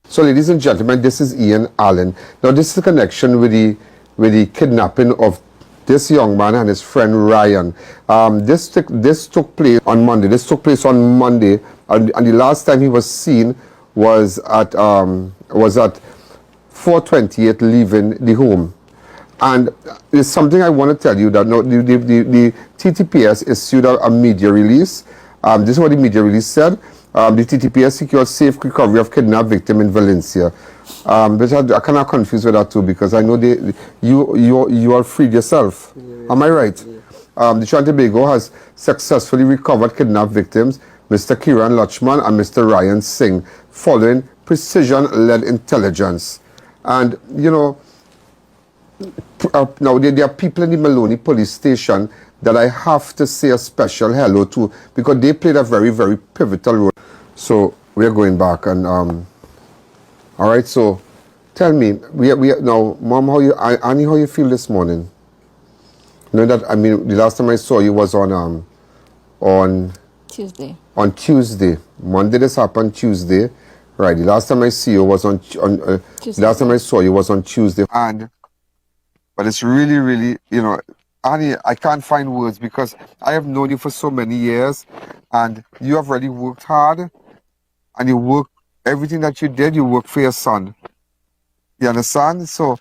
So, ladies and gentlemen, this is I.A.N. Now, this is a connection with the kidnapping of this young man and his friend Ryan. This took place on Monday. And the last time he was seen was at 4:28, leaving the home. And there's something I want to tell you that now the TTPS issued a media release. This is what the media release said. The TTPS secured safe recovery of kidnapped victim in Valencia. But I cannot confuse with that too, because I know you are freed yourself. Yes. Am I right? Yes. The Trinidad and Tobago has successfully recovered kidnapped victims, Mr. Keeran Latchman and Mr. Ryan Singh, following precision-led intelligence. And, you know, now there are people in the Maloney police station that I have to say a special hello to, because they played a very, very pivotal role. So we are going back, and all right. So tell me, we now, Mom, Annie, how you feel this morning? You know that, I mean, the last time I saw you was on Tuesday. On Tuesday. Monday this happened Tuesday, right? The last time I see you was on the last time I saw you was on Tuesday, but it's really, really, you know, Annie, I can't find words, because I have known you for so many years, and you have really worked hard, and you work, everything that you did, you worked for your son. You understand? So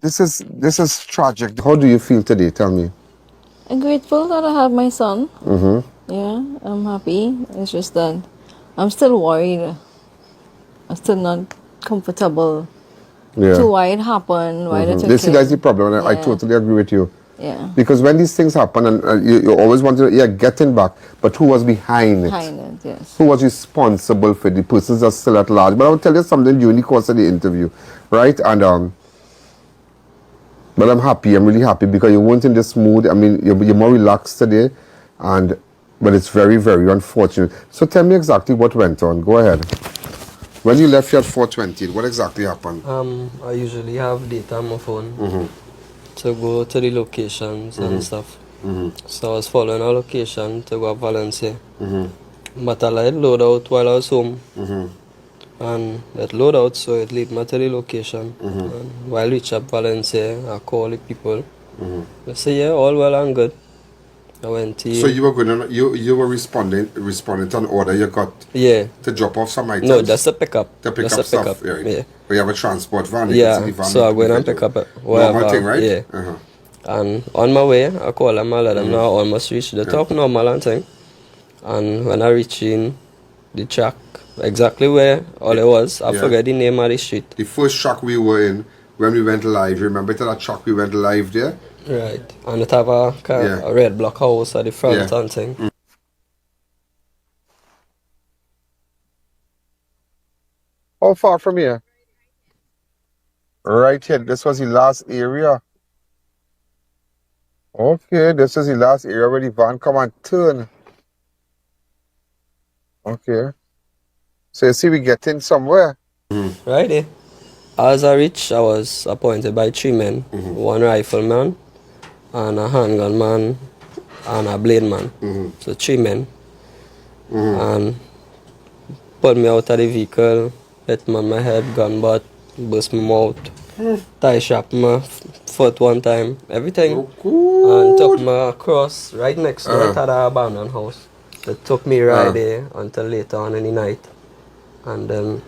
this is tragic. How do you feel today? Tell me. I'm grateful that I have my son. Mm-hmm. Yeah, I'm happy. It's just that I'm still worried. I'm still not comfortable. Yeah. To why it happened, why it took That's the problem, and I totally agree with you. Yeah. Because when these things happen, and you always want to, getting back, but who was behind it? Behind it, yes. Who was responsible for the persons that are still at large? But I'll tell you something during the course of the interview, right? And but I'm happy. I'm really happy because you weren't in this mood. I mean, you're more relaxed today, but it's very, very unfortunate. So tell me exactly what went on. Go ahead. When you left here at 4:20, what exactly happened? I usually have data on my phone to go to the locations and stuff. So I was following a location to go to Valencia. But I let load out while I was home. And it load out, so it lead me to the location. And while I reach up Valencia, I call the people. They say, yeah, all well and good. I went to... So you were going on, you were responding to an order you got to drop off some items? No, that's a pickup. To pick up stuff, right? Yeah. But you have a transport van. Yeah, so I go in and pick up normal thing, right? Yeah. And on my way, I call them and let them know I almost reached the top normal and thing. And when I reach in the track, exactly where all it was, I forget the name of the street. The first track we were in, when we went live, remember that track we went live there? Right, and it have a red block house at the front and thing. How far from here? Right here, this was the last area. Okay, this is the last area where the van come and turn. Okay. So you see we get in somewhere. Right there. As I reached, I was appointed by 3 men, 1 rifleman, and a handgun man, and a blade man. So 3 men. And pulled me out of the vehicle, hit me on my head, gun butt, burst my mouth, tie shot my foot 1 time, everything. And took me across right next door to the abandoned house. It took me right there until later on in the night. And then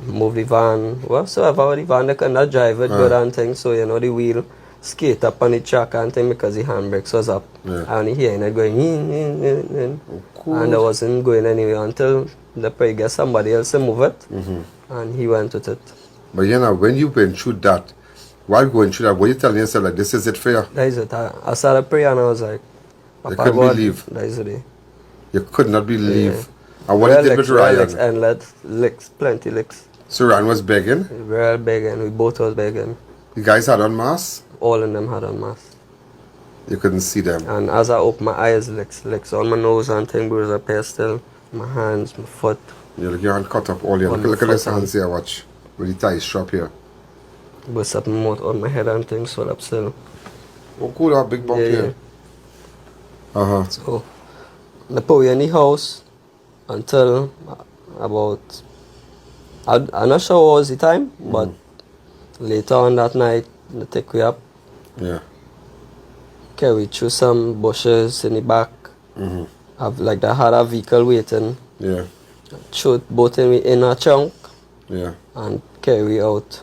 move the van, whatsoever the van, they cannot drive it good and things, so you know the wheel skate up on the track and thing because the handbrakes was up. I only hearing it going and I wasn't going anywhere until the probably get somebody else to move it, and he went with it. But you know, when you went through that, while going through that, were you telling yourself like, this is it for you? That is it. I started praying and I was like, you couldn't believe. That is it. You could not believe. And what did with Ryan? And licks, plenty licks. So Ryan was begging? We were all begging, we both was begging. You guys had on masks? All of them had on masks. You couldn't see them? And as I opened my eyes, licks on my nose and thing, bruise up here still. My hands, my foot. You look, your hand cut up all your. Look at this hands here, watch. With the tie strap here. Burst up my mouth on my head and things, swell up still. Oh, cool, that big bump here. So, the power in the house, until about, I'm not sure what was the time, but later on that night, they take we up, Yeah. carry through some bushes in the back. Have like they had a vehicle waiting. Yeah. Shoot both in a trunk Yeah. and carry out.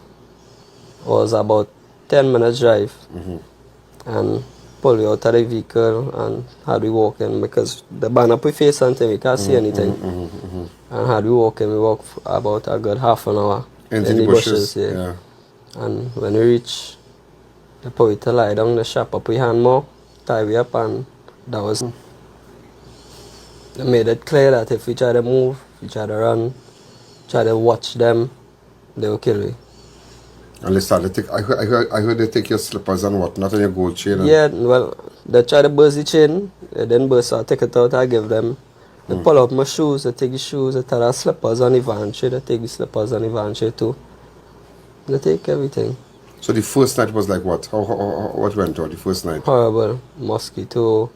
Was about 10 minutes drive. And pull you out of the vehicle and had we walking because the ban up we face until we can't see anything. And had we walking, we walk about a good half an hour Into the bushes. Yeah. And when we reach the point to lie down, the shop up we hand more, tie we up, and that was. They made it clear that if we try to move, if we try to run, try to watch them, they will kill we. And they started to take, I heard they take your slippers and whatnot and your gold chain. And Yeah, well, they try to burst the chain, they then burst, so I take it out, I give them. They pull out my shoes, they take the shoes, they tell the slippers on the van tray, they take the slippers on the van tray too. They take everything. So the first night was like what? What went on the first night? Horrible. Mosquito.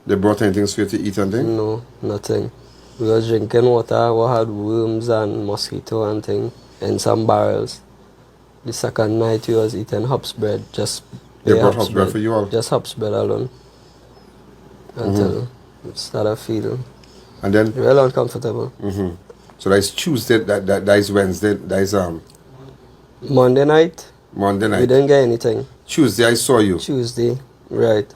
They brought anything for you to eat and thing? No, nothing. We was drinking water, we had worms and mosquito and thing in some barrels. The second night we was eating hops bread, just They brought hops bread for you all? Just hops bread alone. Until it started feeling And then real uncomfortable. so that is Tuesday, that is Wednesday, that is Monday night, Monday we night. didn't get anything. Tuesday I saw you. Tuesday, right.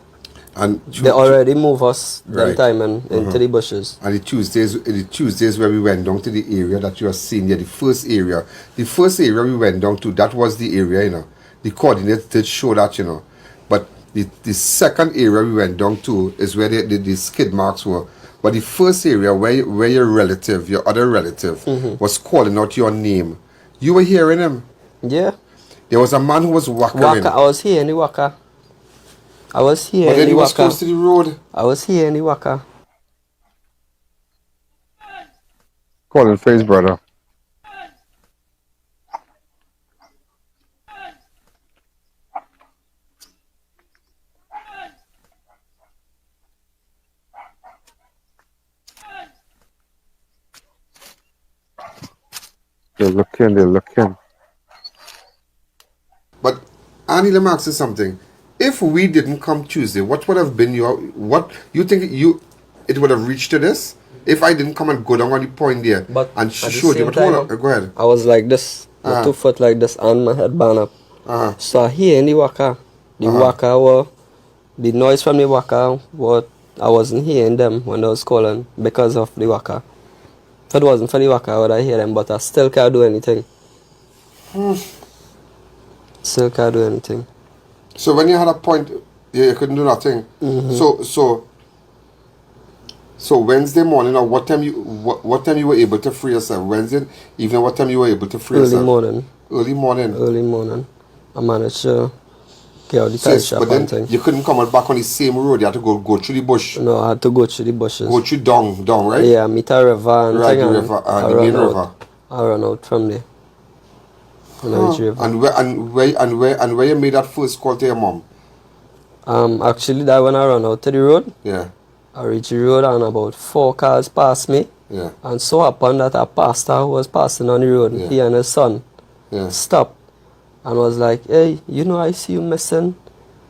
And They already moved us that Right. time and into the bushes. And the Tuesdays where we went down to the area that you are seeing there, the first area we went down to, that was the area, you know. The coordinates did show that, you know. But the second area we went down to is where the skid marks were. But the first area where your relative, your other relative, was calling out your name, you were hearing him. Yeah. There was a man who was walking. I was here in the Waka. I was here But in then the he was Waka. close to the road. I was here in the Waka. Calling for his brother. They're looking. But Annie, let me ask you something. If we didn't come Tuesday, what would have been what you think it would have reached to this? If I didn't come and go down on the point there But and at the showed you, same but hold time, on, go ahead. I was like this, my 2 foot like this, and my head band up. So here in the Waka, the noise from the Waka, I wasn't hearing them when I was calling because of the Waka. If it wasn't for the Waka, I would have heard them, but I still can't do anything. Still can't do anything. So when you had a point, you couldn't do nothing. So Wednesday morning, or what time you were able to free yourself? Wednesday evening, what time you were able to free yourself? Early morning. I managed to get out the tight shop but and then thing. you couldn't come out back on the same road. You had to go through the bush. No, I had to go through the bushes. Go through down, right? Yeah, meet a river and Right, thing, the and river, I the run main out. river. I run out from there. When I reach the river. And where you made that first call to your mom? Actually, that when I run out to the road, Yeah. I reached the road and about 4 cars passed me. Yeah. And so happened that a pastor who was passing on the road, Yeah. he and his son, Yeah. stopped and was like, "Hey, I see you missing."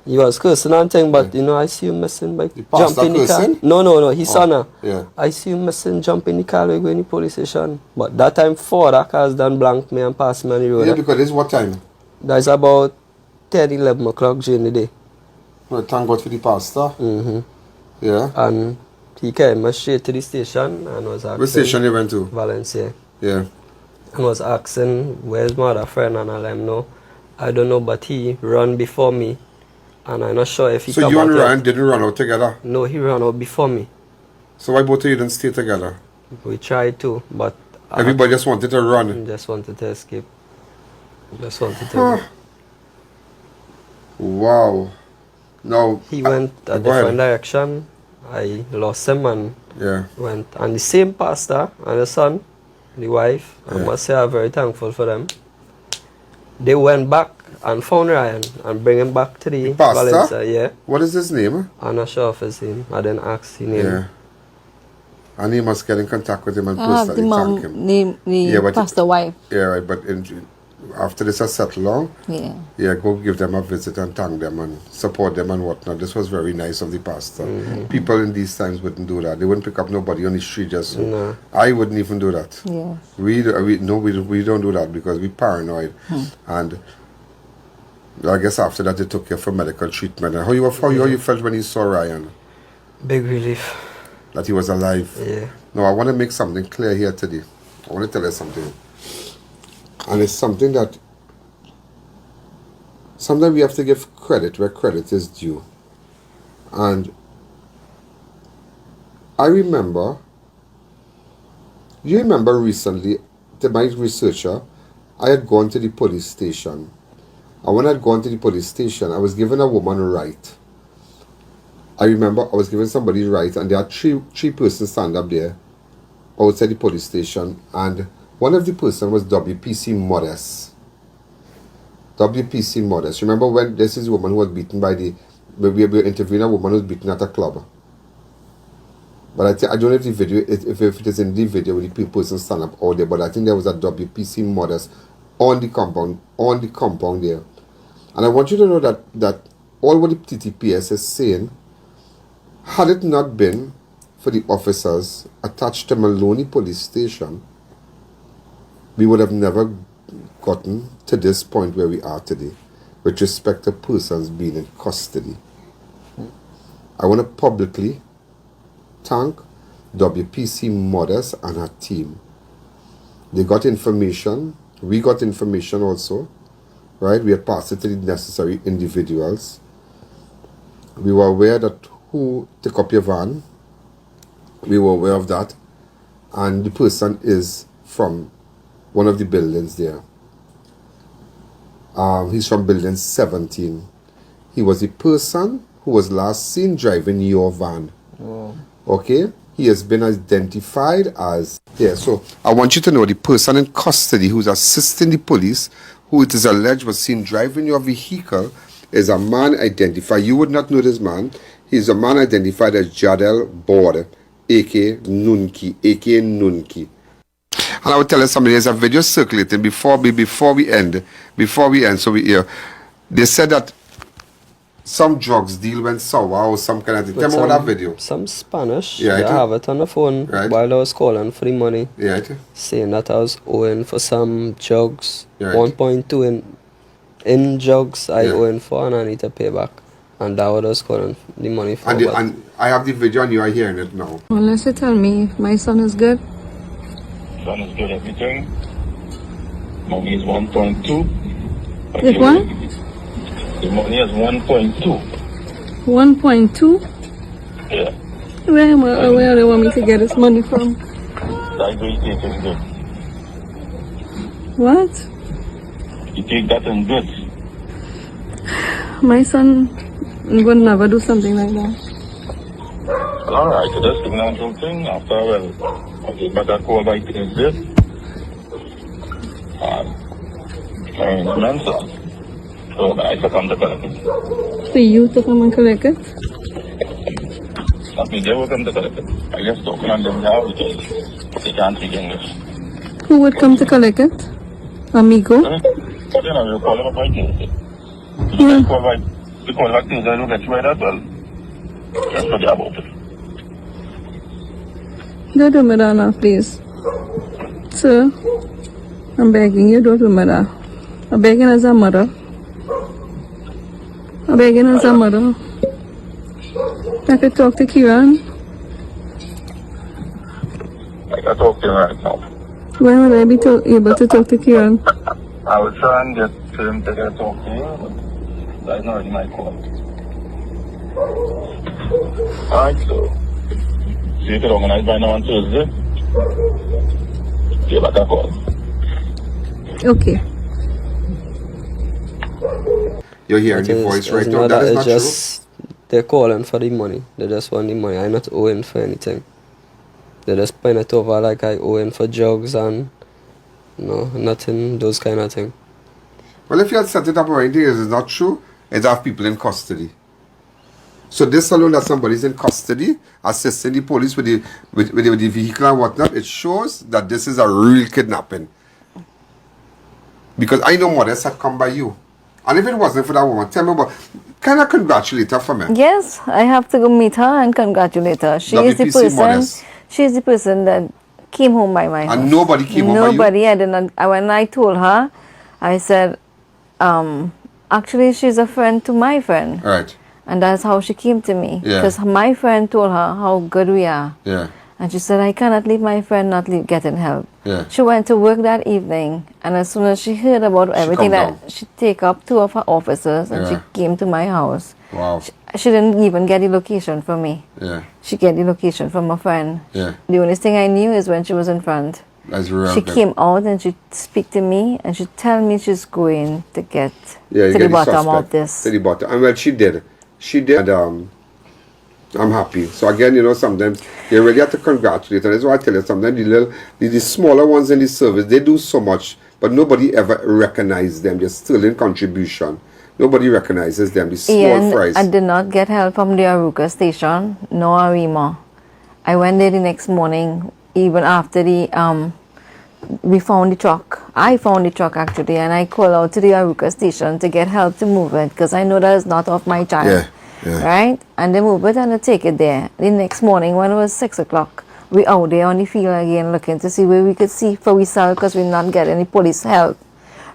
He was cursing and thing, but I see you missing. Like, pastor jump in the car. cursing? No, his son. Yeah. I see you missing, jump in the car, we go in the police station. But that time 4 other cars done blanked me and passed me on the road. Yeah, because this is what time? That's about 10, 11 o'clock during the day. Well, thank God for the pastor. Yeah. And he came straight to the station and was asking. Which station you went to? Valencia. Yeah. And was asking, where's my other friend? And I let him know. I don't know, but he ran before me. And I'm not sure if he So come you and out Ryan yet. didn't run out together? No, he ran out before me. So why both of you didn't stay together? We tried to, but Everybody just wanted to run. I just wanted to escape. Just wanted to. Wow. Now He went a go ahead. different direction. I lost him and Yeah. went. And the same pastor and the son, the wife, I Yeah. must say I'm very thankful for them. They went back and found Ryan and bring him back to the pastor? Valencia. Yeah. What is his name? I'm not sure of his name. I didn't ask his name. Yeah. And he must get in contact with him and I have the personally mom, thank him. the but pastor wife. Yeah, right, but after this has settled down, Yeah. go give them a visit and thank them and support them and whatnot. This was very nice of the pastor. People in these times wouldn't do that. They wouldn't pick up nobody on the street just so. No. I wouldn't even do that. Yeah. We don't do that because we're paranoid. And I guess after that they took you for medical treatment. And how you felt when you saw Ryan? Big relief. That he was alive? Yeah. No, I want to make something clear here today. I want to tell you something. And it's something that sometimes we have to give credit where credit is due. And I remember, you remember recently, to my researcher, I had gone to the police station. And when I had gone to the police station, I was given a woman a right. I remember I was giving somebody right, and there are three persons stand up there outside the police station, and one of the person was WPC Modest. WPC Modest. Remember when this is a woman who was beaten when we were interviewing a woman who was beaten at a club. But I don't know if the video, if it is in the video with the person stand up out there, but I think there was a WPC Modest on the compound there. And I want you to know that all what the TTPS is saying, had it not been for the officers attached to Maloney Police Station, we would have never gotten to this point where we are today with respect to persons being in custody. I want to publicly thank WPC Modest and her team. They got information, we got information also, right? We had passed it to the necessary individuals. We were aware that who took up your van. We were aware of that. And the person is from one of the buildings there. He's from building 17. He was the person who was last seen driving your van. Oh. Okay? He has been identified as... Yeah, so I want you to know the person in custody who's assisting the police, who it is alleged was seen driving your vehicle, is a man identified. You would not know this man. He's a man identified as Jadel Borde, a.k.a. Nunki. And I would tell you something, there's a video circulating before we end. So they said that some drugs deal went sour or some kind of thing. Tell me about that video. Some Spanish. Yeah, I have it on the phone while I was calling for the money. Yeah, saying that I was owing for some drugs. Right. 1.2 in drugs I owing for, and I need to pay back. And that was calling the money for. And I have the video and you are hearing it now. Unless you tell me if my son is good. Son is good, everything. Money is 1.2. If what? The money is 1.2. 1.2? Yeah. Where do you want me to get this money from? That's what you take is good. What? You take that in good. My son would never do something like that. Alright, so just give me something. After I'll get back a call by Tuesday. And answer. So I can come to collect it. For you to come and collect it? I mean, they will come to collect it. I guess talking on them now because they can't speak English. Who would come to collect it? Amigo? But you know, you call them up by Tuesday. Yeah. You call back Tuesday, you'll get you right as well. Just forget about it. Don't do me that now, please. Sir, I'm begging you, don't do me that. I'm begging as a mother. I'm begging as a mother. I could talk to Keeran. I can talk to him right now. When will I be able to talk to Keeran? I will try and get him to get talk to you, but that's not in my call. Alright, so see if you can organize by now on Tuesday. Give back a call. Okay. You're hearing the voice right now. That is not just true. They're calling for the money. They just want the money. I'm not owing for anything. They just paying it over like I owing for drugs and nothing, those kind of thing. Well, if you had set it up or anything, it's not true. It's have people in custody. So this alone that somebody's in custody, assisting the police with the vehicle and whatnot, it shows that this is a real kidnapping. Because I know mothers had come by you. And if it wasn't for that woman, tell me about, can I congratulate her for me? Yes, I have to go meet her and congratulate her. She is the WPC person. mothers. She is the person that came home by my house. And nobody came home by you? Nobody. I didn't. When I told her, I said, actually, she's a friend to my friend. Right. And that's how she came to me. Yeah. Because my friend told her how good we are. Yeah. And she said, I cannot leave my friend not getting help. Yeah. She went to work that evening, and as soon as she heard about everything, come down. she take up 2 of her officers, and she Yeah. came to my house. Wow. She didn't even get the location from me. Yeah. She get the location from a friend. Yeah. The only thing I knew is when she was in front. That's real. She came out and she speak to me and she tell me she's going to get Yeah, you to get the bottom suspect. of this. To the bottom. And well, she did. She did. And I'm happy. So again, you know, sometimes you really have to congratulate. And that's why I tell you, sometimes the smaller ones in the service, they do so much, but nobody ever recognizes them. They're still in contribution. Nobody recognizes them. The small Ian, fries. I did not get help from the Aruka station, nor Arima. I went there the next morning, even after we found the truck. I found the truck actually, and I called out to the Aruka station to get help to move it, because I know that is not of my child. Yeah. Yeah. Right? And they move it and they take it there. The next morning, when it was 6 o'clock, we out there on the field again looking to see where we could see for ourselves, because we not get any police help.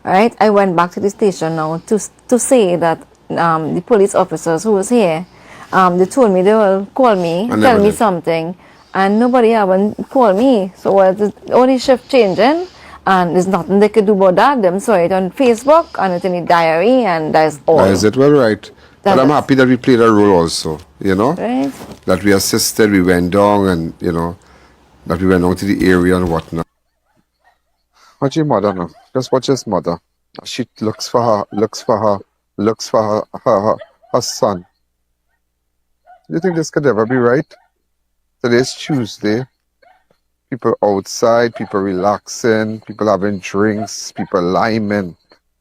Right? I went back to the station now to say that the police officers who was here, they told me they will call me, And tell never me did. something, and nobody haven't called me. So all the shift changing, and there's nothing they could do about that. Them saw it on Facebook and it's in the diary, and that's all. That is it. Well, right. But I'm is- happy that we played a role also, you know? Right? That we assisted, we went down and, you know, that we went out to the area and whatnot. Watch your mother now. Just watch his mother. She looks for her son. Do you think this could ever be right? Today's Tuesday. People outside, people relaxing, people having drinks, people liming.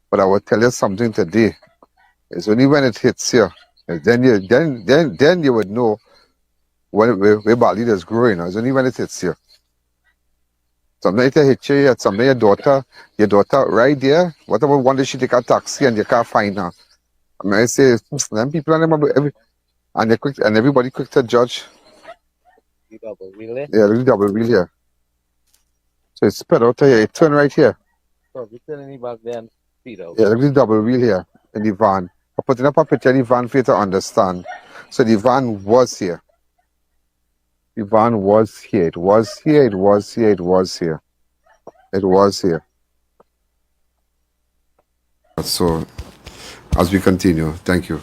But I will tell you something today. It's only when it hits you, and then you would know where Bloodied is growing. It's only when it hits you. Sometimes it hits you, sometimes your daughter right there. What about one day she take a taxi and you can't find her? And I say, them people and them and everybody quick to judge. You double wheel it. Yeah, really double wheel here. So it's spread out here. It turn right here. So we turn any back then, speed out. Yeah, really double wheel here in the van. I'm putting up a picture of the van for you to understand. So the van was here. The van was here. It was here. It was here. It was here. It was here. So, as we continue, thank you.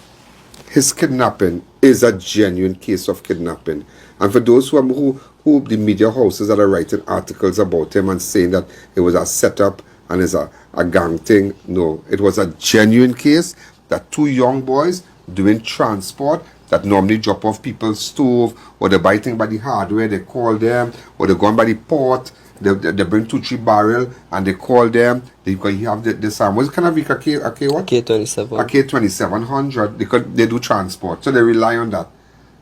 His kidnapping is a genuine case of kidnapping. And for those who the media houses that are writing articles about him and saying that it was a setup and it's a gang thing, no. It was a genuine case that 2 young boys doing transport that normally drop off people's stove, or they buy things by the hardware, they call them, or they go on by the port, they bring 2-3 barrel and they call them. They have this what's kind of vehicle? What? K27. A K2700. They do transport, so they rely on that.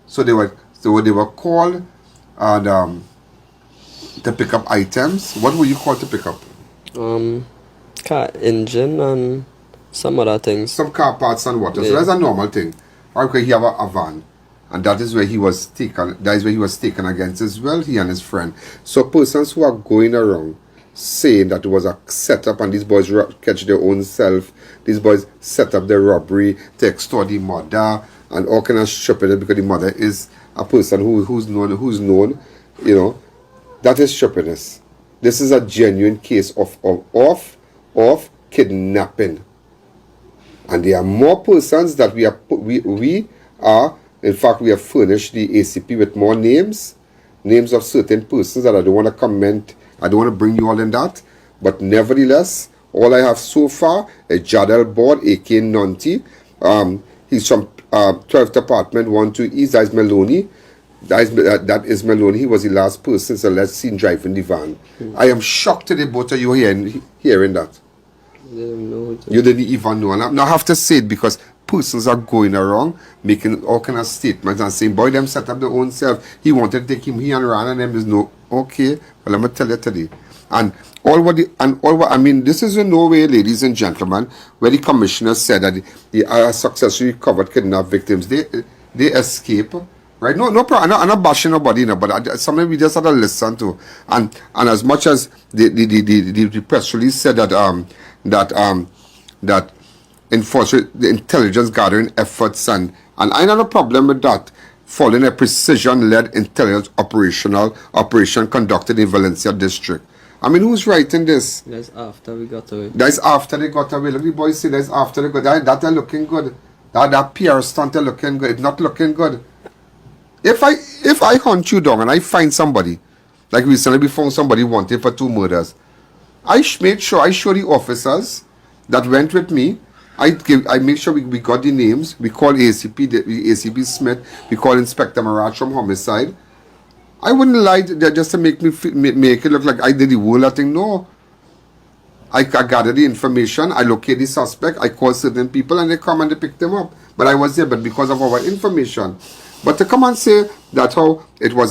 So they were called and to pick up items. What were you called to pick up? Car engine and some other things. Some car parts and water. So Yeah. that's a normal thing. Okay, he have a van, and that is where he was taken. That is where he was taken against as well. He and his friend. So persons who are going around saying that it was a setup and these boys catch their own self. These boys set up the robbery to extort the mother and all kind of stupidity because the mother is a person who's known. You know, that is stupidness. This is a genuine case of kidnapping. And there are more persons that we are, in fact, we have furnished the ACP with more names of certain persons that I don't want to comment, I don't want to bring you all in that, but nevertheless, all I have so far is Jadal Board, A.K. Nonti, he's from 12th Department, 1-2 East, that is Maloney, that is Maloney, he was the last person, so let's see him driving the van. I am shocked today, both of you hearing that. They don't know it. You didn't even know. And I have to say it because persons are going around making all kind of statements and saying, boy, them set up their own self. He wanted to take him here and run, and them is no, okay, well, let me tell you today. And I mean, this is in no way, ladies and gentlemen, where the commissioner said that the successfully recovered kidnapped victims, they escape, right? No problem. I'm not bashing nobody, but something we just had to listen to. And as much as the press release said that enforcement, the intelligence gathering efforts, and I have no problem with that, following a precision-led intelligence operation conducted in Valencia district. I mean, who's writing this? That's after we got away. That's after they got away. Look, the boys say that's after they got away. That are looking good. That PR stunt are looking good. It's not looking good. If I hunt you down and I find somebody, like recently we found somebody wanted for 2 murders, I made sure I show the officers that went with me. I make sure we got the names. We call ACP Smith. We call Inspector Maraj from homicide. I wouldn't lie just to make it look like I did the whole thing. No. I gathered the information. I locate the suspect. I call certain people and they come and they pick them up. But I was there, but because of our information. But to come and say that how it was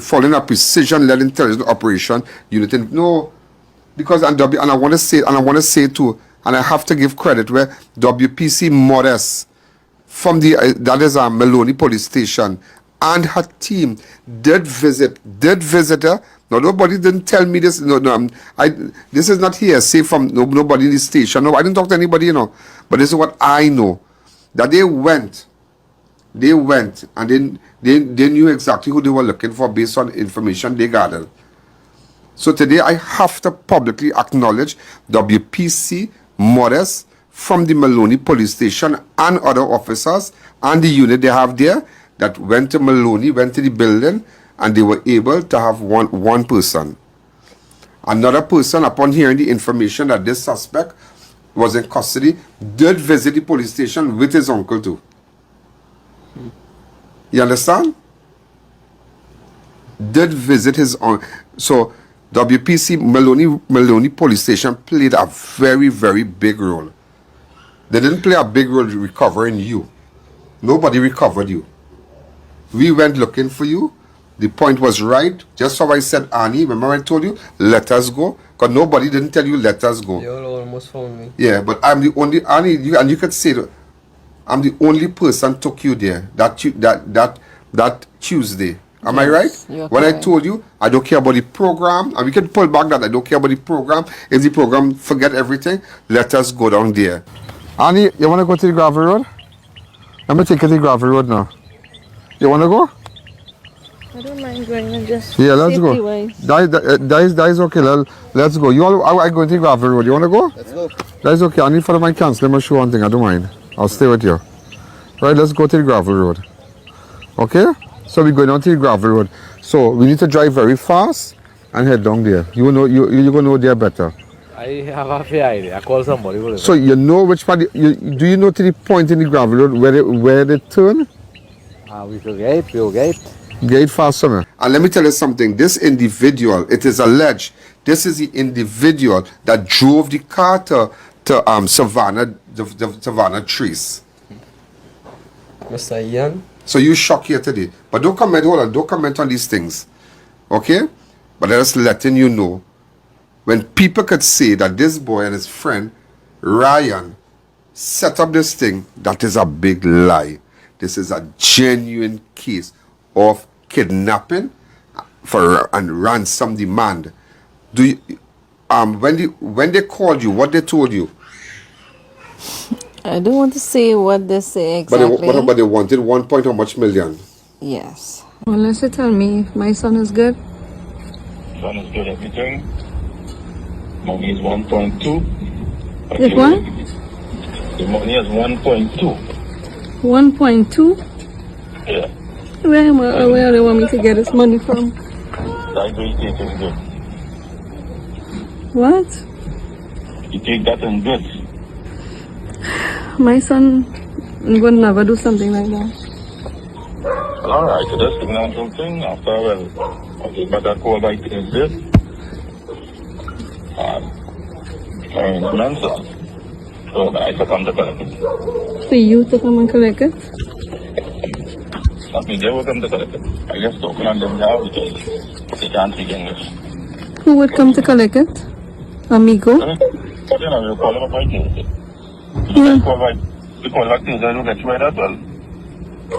following a precision-led intelligence operation unit, no. Because and I want to say too, and I have to give credit where WPC Modest from that is Maloney Police Station and her team did visit her. No, nobody didn't tell me this. This is not hearsay from nobody in the station. No, I didn't talk to anybody, But this is what I know. That they went and they knew exactly who they were looking for based on information they gathered. So today I have to publicly acknowledge WPC Modest from the Maloney Police Station and other officers and the unit they have there that went to Maloney, went to the building, and they were able to have one person. Another person, upon hearing the information that this suspect was in custody, did visit the police station with his uncle too. You understand? Did visit his uncle. So WPC Maloney Police Station played a very, very big role. They didn't play a big role in recovering you. Nobody recovered you. We went looking for you. The point was right. Just how I said, Annie, remember I told you, let us go? Because nobody didn't tell you, let us go. You all almost found me. Yeah, but I'm the only, Annie, you could say that I'm the only person took you there that Tuesday. Am I right? When I told you, I don't care about the program, and we can pull back that I don't care about the program. If the program forget everything, let us go down there. Annie, you want to go to the gravel road? Let me take you to the gravel road now. You want to go? I don't mind going and just let's go. That is okay. Let's go. You all are going to the gravel road. You want to go? Let's go. That's okay. I need for my cancel. Let me show one thing. I don't mind. I'll stay with you. Right, let's go to the gravel road. Okay? So we're going down to the gravel road. So we need to drive very fast and head down there. You're gonna know there better. I have a fair idea. I call somebody. So you know which part? Do you know to the point in the gravel road where they turn? We go gate. Gate fast, man. And let me tell you something. This individual, it is alleged, this is the individual that drove the car to Savannah, the Savannah trees. Mr. I.A.N. So you shocked here today. But don't comment on these things. Okay? But I'm just letting you know, when people could say that this boy and his friend, Ryan, set up this thing, that is a big lie. This is a genuine case of kidnapping and ransom demand. Do you, when they called you, what they told you? I don't want to say what they say exactly. But they wanted 1 point how much million? Yes. Unless you tell me if my son is good. Son is good, everything. Money is 1.2. If what? The money is 1.2. 1.2? Yeah. Where do you want me to get this money from? That's what you take is good. What? You take that and good. My son would never do something like that. Well, alright, so just signal something after, okay, but that call by Tuesday. Answer. So I took come to collect it. For you to come and collect it? That means they will come to collect it. I just talking on them now because they can't speak English. Who would come to collect it? Amigo? But you know, you call them up by Tuesday. Yeah. Because like Tuesday, you get you by that, well,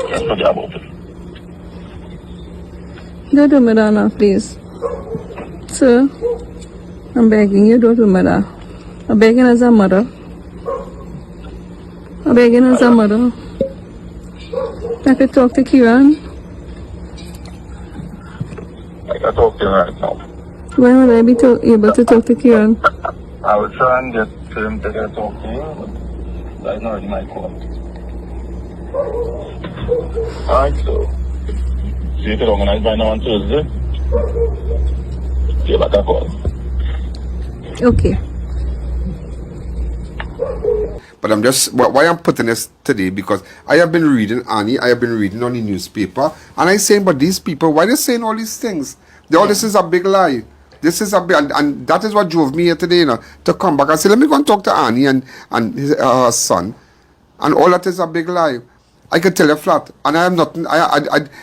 just forget about it. Don't do me that now, please. Sir, I'm begging you, don't do me that. I'm begging as a mother. I'm begging as a mother. I could talk to Keeran. I can talk to him right now. When will I be able to talk to Keeran? I will try and get him to get talk to you, but that's not in my call. Alright, so see if you organize by now on Tuesday. Give back a call. Okay. But I'm just, why I'm putting this today, because I have been reading, Annie, I have been reading on the newspaper, and I'm saying, but these people, why are they saying all these things? All this is a big lie. This is a big, and that is what drove me here today, you know, to come back and say, let me go and talk to Annie and his, her son. And all that is a big lie. I can tell you flat, and I am not,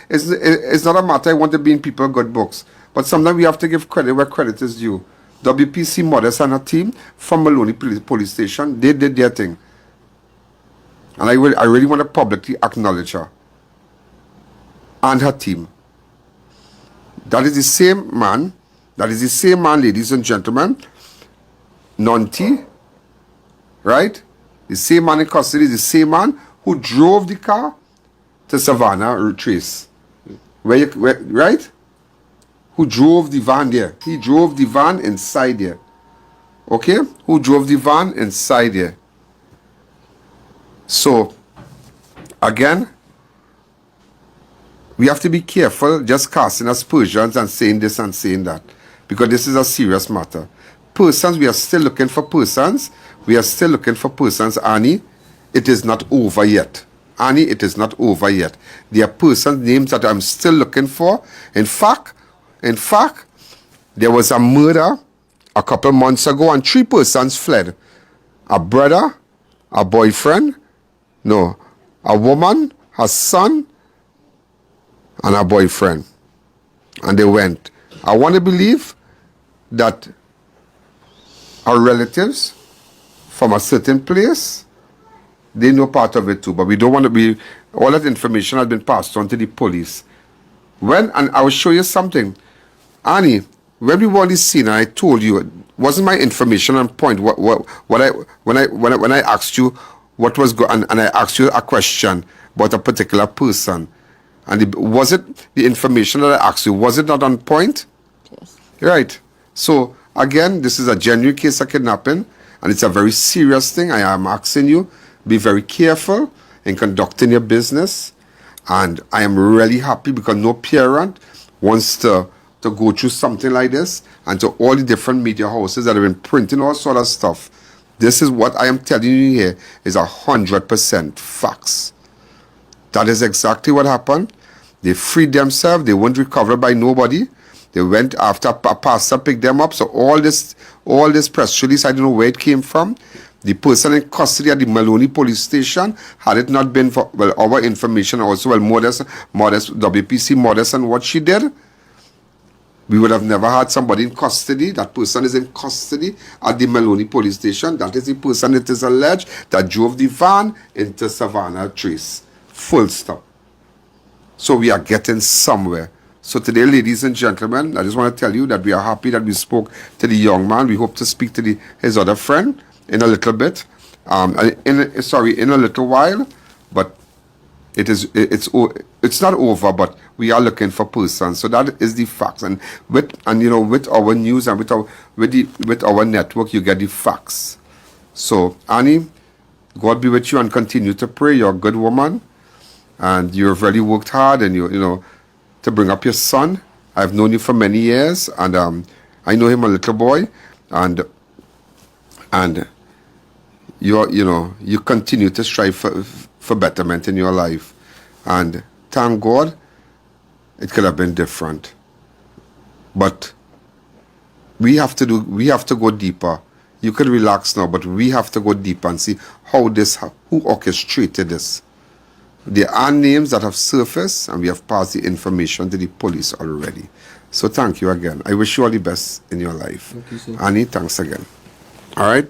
it's not a matter I want to be in people's good books, but sometimes we have to give credit where credit is due. WPC Modest and her team from Maloney Police Station, they did their thing. And I really want to publicly acknowledge her and her team. That is the same man, ladies and gentlemen, Nonti, right? The same man in custody, the same man who drove the car to Savannah Trace. Right? Who drove the van there. He drove the van inside there. Okay? Who drove the van inside there. So, again, we have to be careful just casting aspersions and saying this and saying that. Because this is a serious matter. Persons, we are still looking for persons. We are still looking for persons, Annie. It is not over yet. Annie, it is not over yet. There are persons' names that I'm still looking for. In fact, there was a murder a couple months ago and 3 persons fled. A brother, a boyfriend, no, a woman, her son, and a boyfriend. And they went. I want to believe that our relatives from a certain place, they know part of it too, but we don't want to be, all that information has been passed on to the police. And I will show you something. Annie, when we were on this scene, and I told you, it wasn't my information on point. When I asked you what was going, and I asked you a question about a particular person, and was it the information that I asked you? Was it not on point? Yes. Right. So again, this is a genuine case of kidnapping, and it's a very serious thing. I am asking you, be very careful in conducting your business. And I am really happy because no parent wants to go through something like this. And to all the different media houses that have been printing all sort of stuff, this is what I am telling you here is 100% facts. That is exactly what happened. They freed themselves. They weren't recovered by nobody. They went after a pastor picked them up. So all this press release, I don't know where it came from. The person in custody at the Maloney Police Station, had it not been for, well, our information also, well, Modest, WPC Modest and what she did, we would have never had somebody in custody. That person is in custody at the Maloney Police Station. That is the person, it is alleged, that drove the van into Savannah Trace. Full stop. So we are getting somewhere. So today, ladies and gentlemen, I just want to tell you that we are happy that we spoke to the young man. We hope to speak to his other friend in a little bit, in a little while, but it's not over, but we are looking for persons. So that is the facts, and with our news and with our network, you get the facts. So Annie, God be with you and continue to pray. You're a good woman, and you have really worked hard, and you to bring up your son. I've known you for many years, and I know him a little boy, and you continue to strive for betterment in your life. And thank God, it could have been different. But we have to go deeper You could relax now, but we have to go deep and see who orchestrated this. There are names that have surfaced, and we have passed the information to the police already. So thank you again. I wish you all the best in your life. Thank you, sir. Annie, thanks again. All right?